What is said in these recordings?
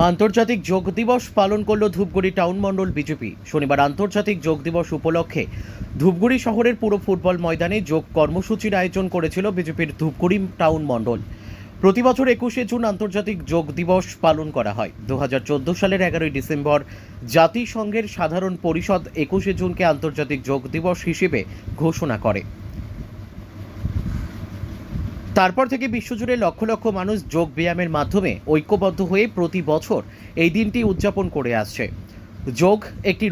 আন্তর্জাতিক যোগ দিবস পালন করল ধূপগুড়ি টাউন মণ্ডল বিজেপি। শনিবার আন্তর্জাতিক যোগ দিবস উপলক্ষে ধূপগুড়ি শহরের পুরো ফুটবল ময়দানে যোগ কর্মসূচির আয়োজন করেছিল বিজেপির ধূপগুড়ি টাউন মণ্ডল। প্রতি বছর 21শে জুন আন্তর্জাতিক যোগ দিবস পালন করা হয়। 2014 সালের 11ই ডিসেম্বর জাতিসংঘের সাধারণ পরিষদ 21শে জুনকে আন্তর্জাতিক যোগ দিবস হিসেবে ঘোষণা করে। তারপর থেকে বিশ্বজুড়ে লক্ষ লক্ষ মানুষ যোগ ব্যায়ামের মাধ্যমে ঐক্যবদ্ধ হয়ে প্রতি বছর এই দিনটি উদযাপন করে আসছে। যোগ একটি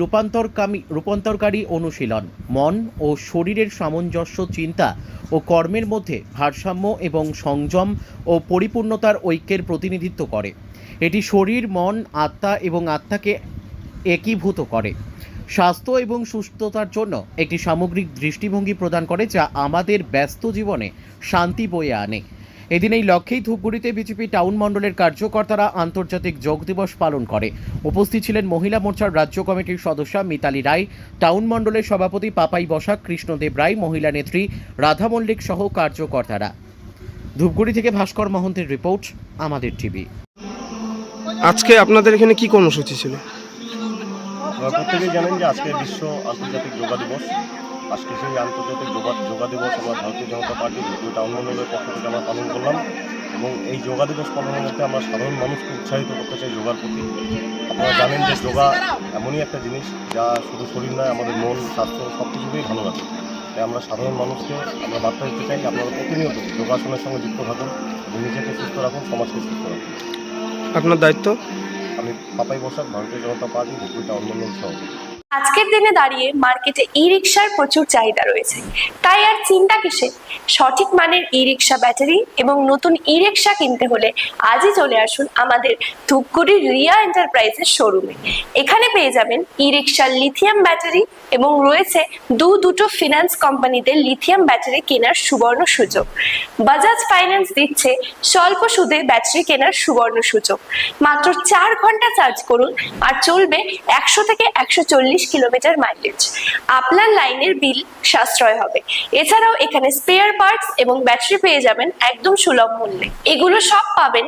রূপান্তরকারী অনুশীলন, মন ও শরীরের সামঞ্জস্য, চিন্তা ও কর্মের মধ্যে ভারসাম্য এবং সংযম ও পরিপূর্ণতার ঐক্যের প্রতিনিধিত্ব করে। এটি শরীর, মন, আত্মা এবং আত্মাকে একীভূত করে। স্বাস্থ্য এবং সুস্থতার জন্য একটি সামগ্রিক দৃষ্টিভঙ্গি প্রদান করে, যা আমাদের ব্যস্ত জীবনে শান্তি বয়ে আনে। এদিন এই লক্ষ্যেই ধূপগুড়িতে বিজেপি টাউন মণ্ডলের কার্যকর্তারা আন্তর্জাতিক যোগ দিবস পালন করে। উপস্থিত ছিলেন মহিলা মোর্চার রাজ্য কমিটির সদস্যা মিতালি রায়, টাউন মণ্ডলের সভাপতি পাপাই বসাক, কৃষ্ণদেব রায়, মহিলা নেত্রী রাধা মল্লিক সহ কার্যকর্তারা। ধূপগুড়ি থেকে ভাস্কর মহন্তের রিপোর্ট, আমাদের টিভি। আজকে আপনাদের এখানে কি কর্মসূচি ছিল? আপনারা প্রত্যেকেই জানেন যে আজকে বিশ্ব আন্তর্জাতিক যোগা দিবস। আজকে সেই আন্তর্জাতিক যোগা দিবস আমরা ভারতীয় জনতা পার্টি ধূপগুড়ি টাউন মণ্ডলের পক্ষ থেকে আমরা পালন করলাম, এবং এই যোগা দিবস পালনের মধ্যে আমরা সাধারণ মানুষকে উৎসাহিত করতে চাই যোগার প্রতি। আপনারা জানেন যে যোগা এমনই একটা জিনিস যা শুধু শরীর নয়, আমাদের মন, স্বাস্থ্য সব কিছুকেই ভালো রাখে। তাই আমরা সাধারণ মানুষকে আমরা বার্তা দিতে চাই, আপনারা প্রতিনিয়ত যোগাসনের সঙ্গে যুক্ত থাকুন, নিজেকে সুস্থ রাখুন, সমাজকে সুস্থ রাখুন। আপনার দায়িত্ব? আমি পাপাই বসাক, ভারতীয় জনতা পার্টি ধূপগুড়ি টাউন মণ্ডল সভাপতি। আজকের দিনে দাঁড়িয়ে মার্কেটে ই রিক্সার প্রচুর চাহিদা রয়েছে, তাই আর চিন্তা কিসে? সঠিক মানের ই রিক্সা ব্যাটারি এবং নতুন ই রিক্সা কিনতে হলে আজই চলে আসুন আমাদের ধূপগুড়ির রিয়া এন্টারপ্রাইজের শোরুমে। এখানে পেয়ে যাবেন ই রিক্সার লিথিয়াম ব্যাটারি এবং রয়েছে দুটো ফিনান্স কোম্পানিতে লিথিয়াম ব্যাটারি কেনার সুবর্ণ সুযোগ। বাজাজ ফাইন্যান্স দিচ্ছে স্বল্প সুদে ব্যাটারি কেনার সুবর্ণ সুযোগ। মাত্র 4 ঘন্টা চার্জ করুন আর চলবে 100 থেকে 140 কিলোমিটার মাইলেজ। আপনার লাইনের বিল সাশ্রয় হবে। এছাড়াও এখানে স্পেয়ার পার্টস এবং ব্যাটারি পেয়ে যাবেন একদম সুলভ মূল্যে। এগুলো সব পাবেন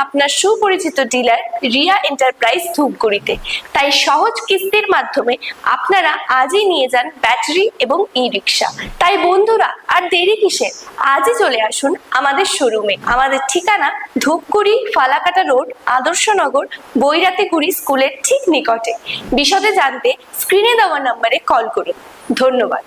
আপনার সুপরিচিত ডিলার রিয়া এন্টারপ্রাইজ ধূপগুড়িতে। তাই সহজ কিস্তির মাধ্যমে আপনারা আজই নিয়ে যান ব্যাটারি এবং ই রিক্সা। তাই বন্ধুরা, আর দেরি কিসের? আজই চলে আসুন আমাদের শোরুমে। আমাদের ঠিকানা ধূপগুড়ি ফালাকাটা রোড, আদর্শনগর, বৈরাতিগুড়ি স্কুলের ঠিক নিকটে। বিশদে জানতে স্ক্রিনে দেওয়া নম্বরে কল করুন। ধন্যবাদ।